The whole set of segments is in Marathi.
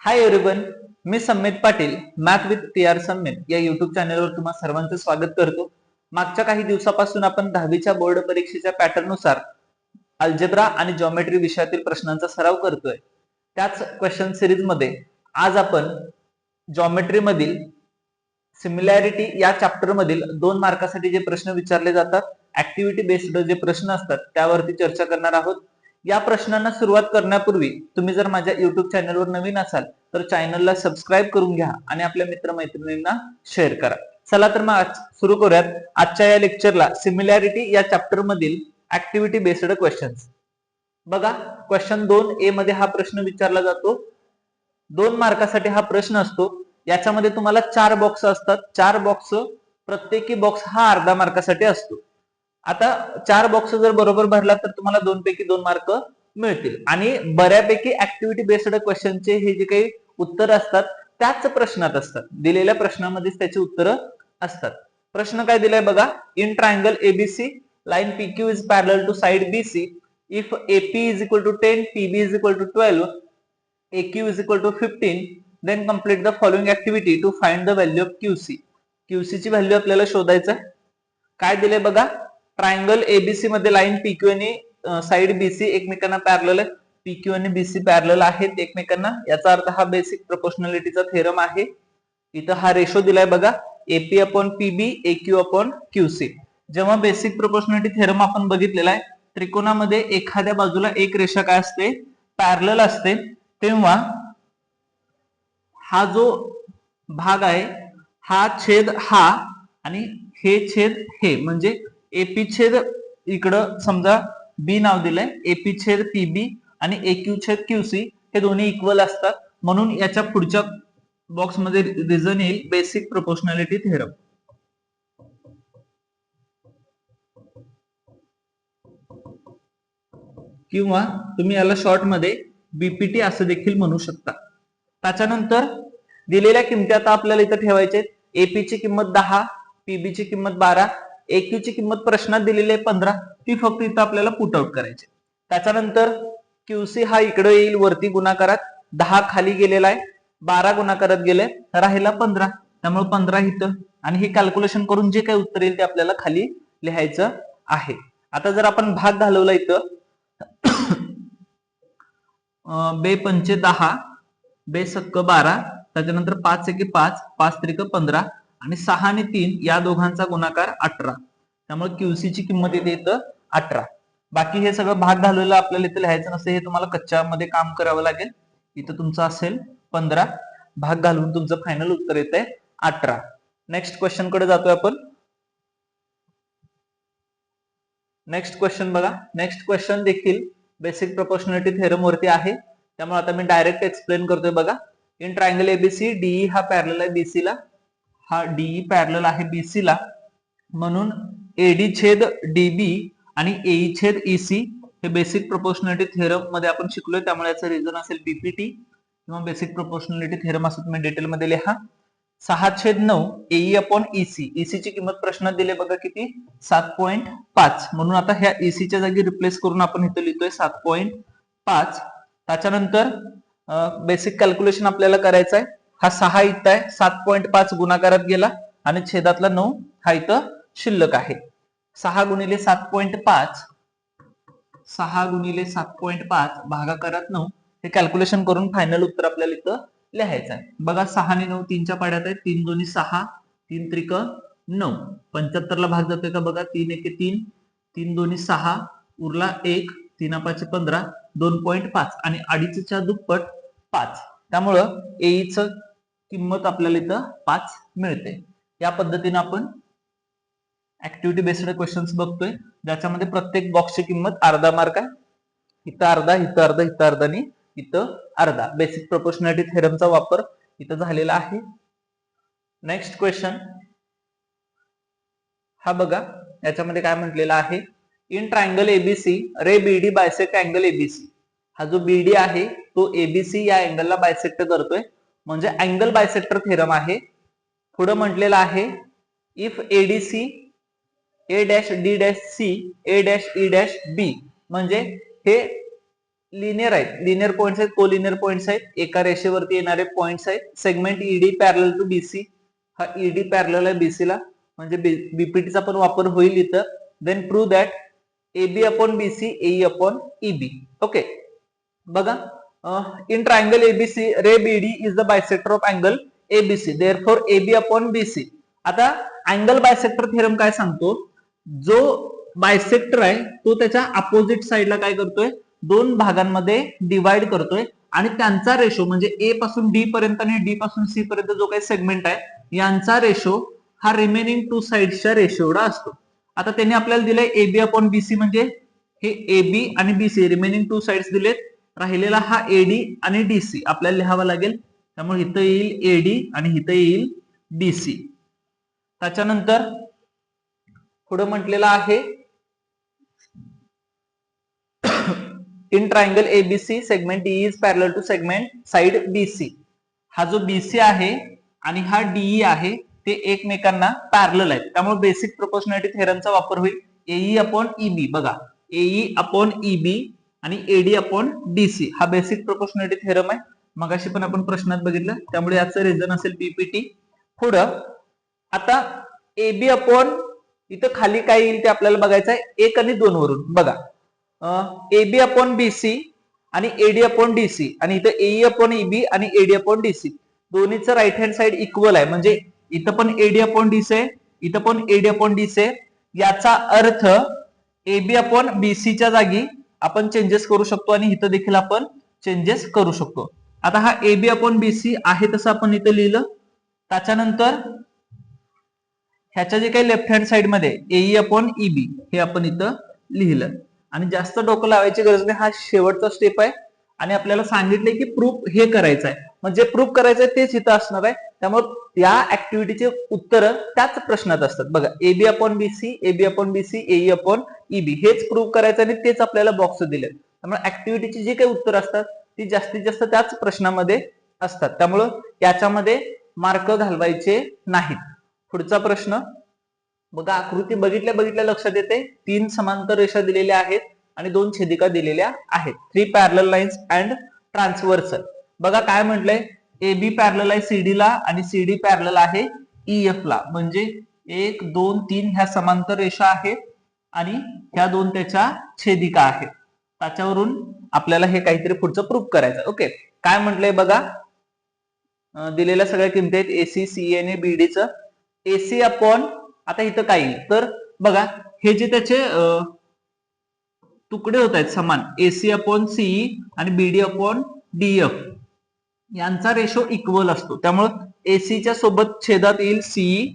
हाय एव्हरीवन, मी Sammit Patil math with T R. Sammit या युट्यूब चॅनलवर तुम्हा सर्वांचं स्वागत करतो. मागच्या काही दिवसापासून आपण 10वीच्या बोर्ड परीक्षेच्या पॅटर्ननुसार अल्जेब्रा आणि जॉमेट्री विषयातील प्रश्नांचा सराव करतोय. त्याच क्वेश्चन सिरीज मध्ये आज आपण जॉमेट्री मधील सिमिलॅरिटी या चॅप्टर मधील 2 मार्कासाठी जे प्रश्न विचारले जातात, ऍक्टिव्हिटी बेस्ड जे प्रश्न असतात त्यावरती चर्चा करणार आहोत. या प्रश्नांना सुरुवात करण्यापूर्वी तुम्ही जर माझ्या युट्यूब चॅनलवर नवीन असाल तर चॅनलला सबस्क्राईब करून घ्या आणि आपल्या मित्रमैत्रिणींना शेअर करा. चला तर मग सुरू करूयात आजच्या या लेक्चरला सिमिलॅरिटी या चॅप्टर मधील ऍक्टिव्हिटी बेस्ड क्वेश्चन्स. बघा, क्वेश्चन 2A मध्ये हा प्रश्न विचारला जातो. 2 मार्कासाठी हा प्रश्न असतो. याच्यामध्ये तुम्हाला 4 बॉक्स असतात. 4 बॉक्स, प्रत्येकी बॉक्स हा अर्धा मार्कासाठी असतो. आता 4 बॉक्स जर बरोबर भरला तर तुम्हाला 2 पैकी 2 मार्क मिळतील आणि बऱ्यापैकी ऍक्टिव्हिटी बेस्ड क्वेश्चनचे हे जे काही उत्तर असतात त्याच प्रश्नात असतात. दिलेल्या प्रश्नामध्येच त्याची उत्तरं असतात. प्रश्न काय दिलाय बघा. In triangle ABC line PQ is parallel to side BC if AP is equal to 10, PB is equal to 12, AQ is equal to 15, then complete the following activity to find the value of QC. QC ची व्हॅल्यू आपल्याला शोधायचं आहे. काय दिले बघा. ट्रायंगल एबीसी मध्ये लाईन PQ आणि साइड BC एकमेकांना पॅरलल आहे. PQ आणि BC पॅरलल आहेत एकमेकांना. याचा अर्थ हा बेसिक प्रोपोर्शनॅलिटीचा थेरम आहे. इथं हा रेशो दिलाय बघा, AP upon PB, AQ upon QC. जेव्हा बेसिक प्रोपोर्शनॅलिटी थेरम आपण बघितलेला आहे, त्रिकोणामध्ये एखाद्या बाजूला एक रेषा काय असते, पॅरलल असते, तेव्हा हा जो भाग आहे हा छेद हा आणि हे छेद हे, म्हणजे एपी छेद इकडं समजा बी नाव दिलंय, एपी छेद PB आणि AQ छेद QC हे दोन्ही इक्वल असतात. म्हणून याच्या पुढच्या बॉक्स मध्ये रिझन येईल बेसिक प्रोपोर्शनॅलिटी थेरम. किंवा तुम्ही याला शॉर्ट मध्ये BPT असं देखील म्हणू शकता. त्याच्यानंतर दिलेल्या किमती आता आपल्याला इथं ठेवायचे. AP ची किंमत 10, PB ची किंमत 12, AQ ची किंमत प्रश्नात दिलेली आहे 15, ती फक्त इथं आपल्याला पुट आउट करायची. त्याच्यानंतर QC हा इकडे येईल वरती गुणाकारात, 10 खाली गेलेला आहे, 12 गुणाकारात गेले, राहिला 15, त्यामुळे 15 इथं, आणि हे कॅल्क्युलेशन करून जे काही उत्तर येईल ते आपल्याला खाली लिहायचं आहे. आता जर आपण भाग घालवला इथं, बे पंचे 10, बे सक्क 12, त्याच्यानंतर 5 एके 5, 5 त्रिक 15 आणि 6 आणि 3 या दोघांचा गुणाकार 18. त्यामुळे QC ची किंमत येते इथं 18. बाकी हे सगळं भाग घालवलेलं आपल्याला इथं लिहायचं नसतं, हे तुम्हाला कच्च्या मध्ये काम करावं लागेल. इथं तुमचं असेल 15, भाग घालून तुमचं फायनल उत्तर येतंय 18. नेक्स्ट क्वेश्चन कडे जातोय आपण. नेक्स्ट क्वेश्चन बघा. नेक्स्ट क्वेश्चन देखील बेसिक प्रोपोर्शनॅलिटी थेरम वरती आहे, त्यामुळे आता मी डायरेक्ट एक्सप्लेन करतोय बघा. इन ट्रायंगल एबीसी DE हा पॅरलल आहे BC ला, हा DE पॅरलल आहे BC ला, म्हणून AD छेद DB आणि AE छेद EC हे बेसिक प्रोपोर्शनॅलिटी थेरम मध्ये आपण शिकलोय, त्यामुळे याचं रिझन असेल BPT किंवा बेसिक प्रोपोर्शनॅलिटी थेरम असं तुम्ही डिटेल मध्ये लिहा. 6/9 AE अपॉन EC. EC ची किंमत प्रश्नात दिली बघा किती, 7.5, म्हणून आता ह्या EC च्या जागी रिप्लेस करून आपण इथे लिहितोय 7.5. त्याच्यानंतर बेसिक कॅल्क्युलेशन आपल्याला करायचं आहे. हा 6 इथं आहे, 7.5 गुणाकारात गेला आणि छेदातला 9 हा इथं शिल्लक आहे. 6 गुणिले 7.5, 6 गुणिले 7.5 भागाकारात 9 हे कॅल्क्युलेशन करून फायनल उत्तर आपल्याला इथं लिहायचं आहे. बघा, 6 आणि 9 3च्या पाड्यात आहे, 3 दोन्ही 6, 3 त्रिक 9, 75 ला भाग जातोय का बघा, 3 एके 3, 3 दोन्ही 6, उरला 1, 3 5 15, 2.5 आणि अडीचच्या दुप्पट 5, त्यामुळं AE च किंमत आपल्याला इथं 5 मिळते. या पद्धतीने आपण ऍक्टिव्हिटी बेस्ड क्वेश्चन्स बघतोय, ज्याच्यामध्ये प्रत्येक बॉक्सची किंमत अर्धा मार्क आहे. इथं अर्धा, इथं अर्धा, इथं अर्धा आणि इथं अर्धा. बेसिक प्रोपोर्शनॅलिटी थेरमचा वापर इथं झालेला आहे. नेक्स्ट क्वेश्चन हा बघा, याच्यामध्ये काय म्हटलेलं आहे. In triangle ABC ray BD bisect angle ABC. हा जो BD आहे तो ABC या अँगलला बायसेक्ट करतोय, म्हणजे अँगल बायसेक्टर थेरम आहे. पुढे म्हटलेलं आहे if ADC A dash D dash C A dash E dash B, म्हणजे हे लिनियर आहेत, लिनियर पॉइंट्स आहेत, कोलिनियर पॉइंट्स आहेत, एका रेषेवरती येणारे पॉइंट्स आहेत. Segment ED parallel to BC, हा ईडी पॅरलल आहे बीसी ला, म्हणजे बीपीटीचा पण वापर होईल इथं. Then prove that AB upon BC AE upon EB. Okay, बघा, in triangle ABC ray BD is the bisector of angle ABC, therefore AB upon BC. आता अँगल बायसेक्टर थेरम काय सांगतो, जो बायसेक्टर आहे तो त्याच्या अपोजिट साइडला काय करतोय, दोन भागांमध्ये डिवाइड करतोय आणि त्यांचा रेशो म्हणजे ए पासून डी पर्यंत आणि डी पासून सी पर्यंत जो काही सेगमेंट आहे यांचा रेशो हा रिमेनिंग टू साइडच्या रेशो एवढा असतो. आता त्यांनी आपल्याला दिलंय AB अपॉन BC, म्हणजे हे AB आणि BC रिमेनिंग टू साइड्स दिलेत, राहिलेला हा AD आणि DC आपल्याला लिहावा लागेल. त्यामुळे इथं येईल AD आणि इथं येईल DC. त्याच्यानंतर पुढे म्हटलेलं आहे in triangle ABC segment DE is parallel to segment side BC. हा जो BC आहे आणि हा DE आहे ते एकमेकांना पॅरलल आहेत, त्यामुळे बेसिक प्रोपोर्शनॅलिटी थेरमचा वापर होईल. AE अपॉन EB, बघा AE अपॉन EB आणि AD अपॉन DC हा बेसिक प्रोपोर्शनॅलिटी थेरम आहे, मगाशी पण आपण प्रश्नात बघितलं, त्यामुळे याचं रिझन असेल BPT. पुढं आता AB अपॉन, इथं खाली काय येईल ते आपल्याला बघायचं आहे 1 आणि 2 वरून. बघा, AB अपॉन BC आणि AD अपॉन DC आणि इथं AE अपॉन EB आणि AD अपॉन DC दोन्हीचं राईट हँड साइड इक्वल आहे, म्हणजे इथं पण AD अपॉन DC आहे, इथं पण AD अपॉन DC आहे. याचा अर्थ AB अपॉन BC च्या जागी आपण चेंजेस करू शकतो आणि इथं देखील आपण चेंजेस करू शकतो. आता हा AB अपॉन BC आहे तसं आपण इथं लिहिलं. त्याच्यानंतर ह्याच्या जे काही लेफ्ट हँड साइड मध्ये AE अपॉन EB हे आपण इथं लिहिलं आणि जास्त डोकं लावायची गरज नाही, हा शेवटचा स्टेप आहे आणि आपल्याला सांगितले की प्रूफ हे करायचं आहे, म्हणजे प्रूफ करायचं आहे तेच इथं असणार आहे. त्यामुळे या ऍक्टिव्हिटीचे उत्तर त्याच प्रश्नात असतात. बघा, AB upon BC, AB upon BC, AE upon EB हेच प्रूफ करायचं आणि तेच आपल्याला बॉक्स दिले. त्यामुळे ऍक्टिव्हिटीची जी काही उत्तर असतात ती जास्तीत जास्त त्याच प्रश्नामध्ये असतात, त्यामुळं याच्यामध्ये मार्क घालवायचे नाहीत. पुढचा प्रश्न बघा, आकृती बघितल्या बघितल्या लक्षात येते, 3 समांतर रेषा दिलेल्या आहेत आणि 2 छेदिका दिलेल्या आहेत. 3 पॅरलल लाईन्स अँड ट्रान्सव्हर्सल. बघा काय म्हटलंय, AB पॅरलल आहे CD ला आणि CD पॅरलल आहे EF ला, म्हणजे 1 2 3 ह्या समांतर रेषा आहेत आणि ह्या 2 त्याच्या छेदिका आहेत. त्याच्यावरून आपल्याला हे काहीतरी पुढचं प्रूफ करायचं. ओके, काय म्हटलंय बघा, दिलेल्या सगळ्या किमती आहेत AC CE आणि BD चं. AC अपॉन, आता इथं काय येईल तर बघा, हे जे त्याचे तुकडे होत आहेत समान, AC अपॉन CE आणि BD अपॉन DF यांचा रेशो इक्वल असतो, त्यामुळे AC च्या सोबत छेदात येईल CE,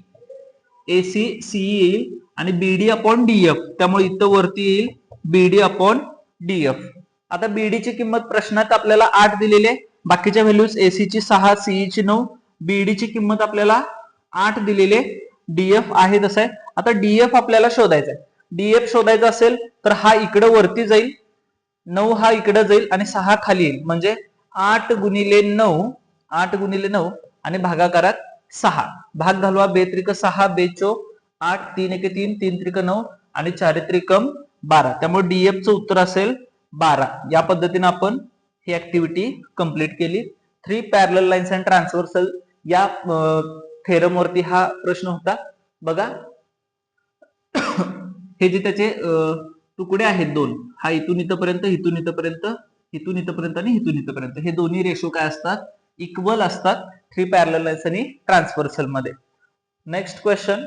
AC CE येईल आणि BD अपॉन DF, त्यामुळे इथं वरती येईल BD अपॉन DF. आता BD ची किंमत प्रश्नात आपल्याला 8 दिलेली आहे, बाकीच्या व्हॅल्यूज AC ची 6, CE ची 9, BD ची किंमत आपल्याला 8 दिलेली आहे, DF आहे तसं आहे. आता DF आपल्याला शोधायचा आहे. DF शोधायचा असेल तर हा इकडे वरती जाईल, 9 हा इकडे जाईल आणि 6 खाली येईल, म्हणजे 8 गुणिले 9, 8 गुणिले 9 आणि भागाकारात 6. भाग घालवा, 2 त्रिक 6, 2 चोक 8, 3 एके 3, 3 त्रिक 9 आणि 4 त्रिकम 12. त्यामुळे DF चं उत्तर असेल 12. या पद्धतीने आपण ही ऍक्टिव्हिटी कंप्लीट केली. 3 पॅरलल लाईन्स अँड ट्रान्सव्हर्सल या थेरम वरती हा प्रश्न होता. बघा, हे जे त्याचे तुकडे आहेत 2, हा इथून इथपर्यंत, इथून इथपर्यंत, इथून इथपर्यंत आणि इथून इथपर्यंत, हे दोन्ही रेशो काय असतात, इक्वल असतात 3 पॅरलल लाईन्स आणि ट्रान्सव्हर्सल मध्ये. नेक्स्ट क्वेश्चन,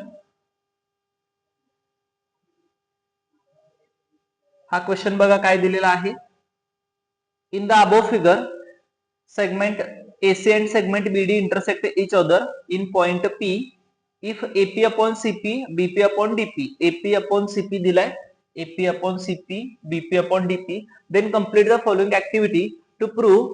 हा क्वेश्चन बघा काय दिलेला आहे. In the above figure segment AC and segment BD intersect each other in point P if AP upon CP, BP upon DP, AP upon CP दिलाय, AP upon CP, BP upon DP, then complete the following activity to prove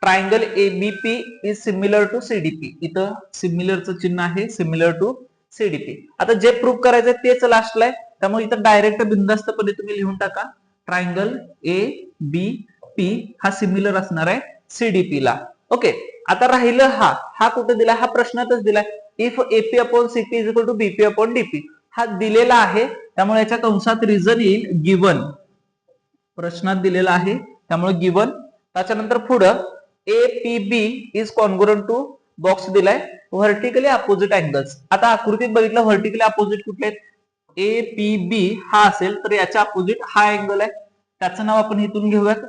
triangle ABP is similar to CDP. इथं सिमिलर चं चिन्ह आहे, similar to CDP. आता जे प्रूव्ह करायचं तेच लास्टला आहे, त्यामुळे इथं डायरेक्ट बिनधास्तपणे तुम्ही लिहून टाका, ट्रायंगल ABP हा सिमिलर असणार आहे CDP ला. ओके, आता राहिलं हा कुठे दिला, हा प्रश्नातच दिलाय, if AP upon CP is equal to BP upon DP, हा दिलेला आहे, त्यामुळे याच्या कंसात रिझन येईल गिवन. प्रश्नात दिलेला आहे त्यामुळे गिवन. त्याच्यानंतर पुढं APB is congruent to box दिलाय व्हर्टिकली अपोजिट अँगल्स. आता आकृतीत बघितलं व्हर्टिकली अपोजिट कुठले आहेत? APB हा असेल तर याच्या अपोजिट हा अँगल आहे, त्याचं नाव आपण इथून घेऊयात.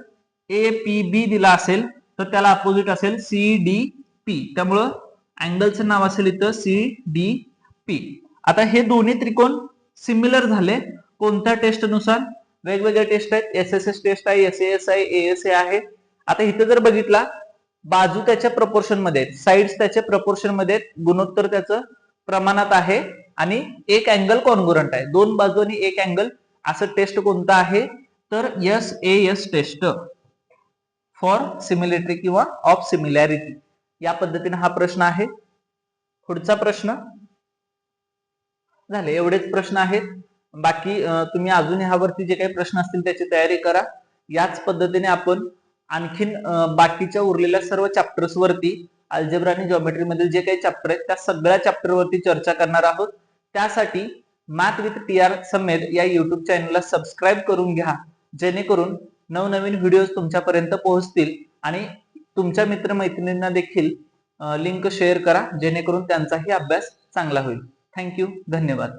APB दिला असेल तर त्याला अपोजिट असेल CDP, त्यामुळं अँगलचं नाव असेल इथं CDP. आता हे दोन्ही त्रिकोण सिमिलर झाले कोणत्या टेस्ट नुसार? वेगवेगळ्या टेस्ट आहेत, SSS टेस्ट आहे, SAS आहे, ASA आहे. आता इथं जर बघितला बाजू त्याच्या प्रपोर्शन मध्ये आहेत, साइड्स त्याच्या प्रपोर्शन मध्ये आहेत, गुणोत्तर त्याचं प्रमाणात आहे आणि एक अँगल कॉन्ग्रुएंट आहे, दोन बाजू आणि एक अँगल, असं टेस्ट कोणतं आहे? तर SAS टेस्ट फॉर सिमिलिटरी किंवा ऑफ सिमिलॅरिटी. या पद्धतीने हा प्रश्न आहे. पुढचा प्रश्न झाले, एवढेच प्रश्न आहेत. बाकी तुम्ही अजून ह्यावरती जे काही प्रश्न असतील त्याची तयारी करा. याच पद्धतीने आपण आणखीन बाकीच्या उरलेल्या सर्व चॅप्टर्स वरती अल्जेब्रा आणि जिओमेट्री मधील जे काही चॅप्टर आहेत त्या सगळ्या चॅप्टर वरती चर्चा करणार आहोत. त्यासाठी मॅथ विथ TR समेत या युट्यूब चॅनलला सबस्क्राईब करून घ्या, जेणेकरून नवनवीन व्हिडिओज तुमच्यापर्यंत पोहोचतील आणि तुमच्या मित्रमैत्रिणींना देखील लिंक शेअर करा, जेणेकरून त्यांचाही अभ्यास चांगला होईल. थँक्यू, धन्यवाद.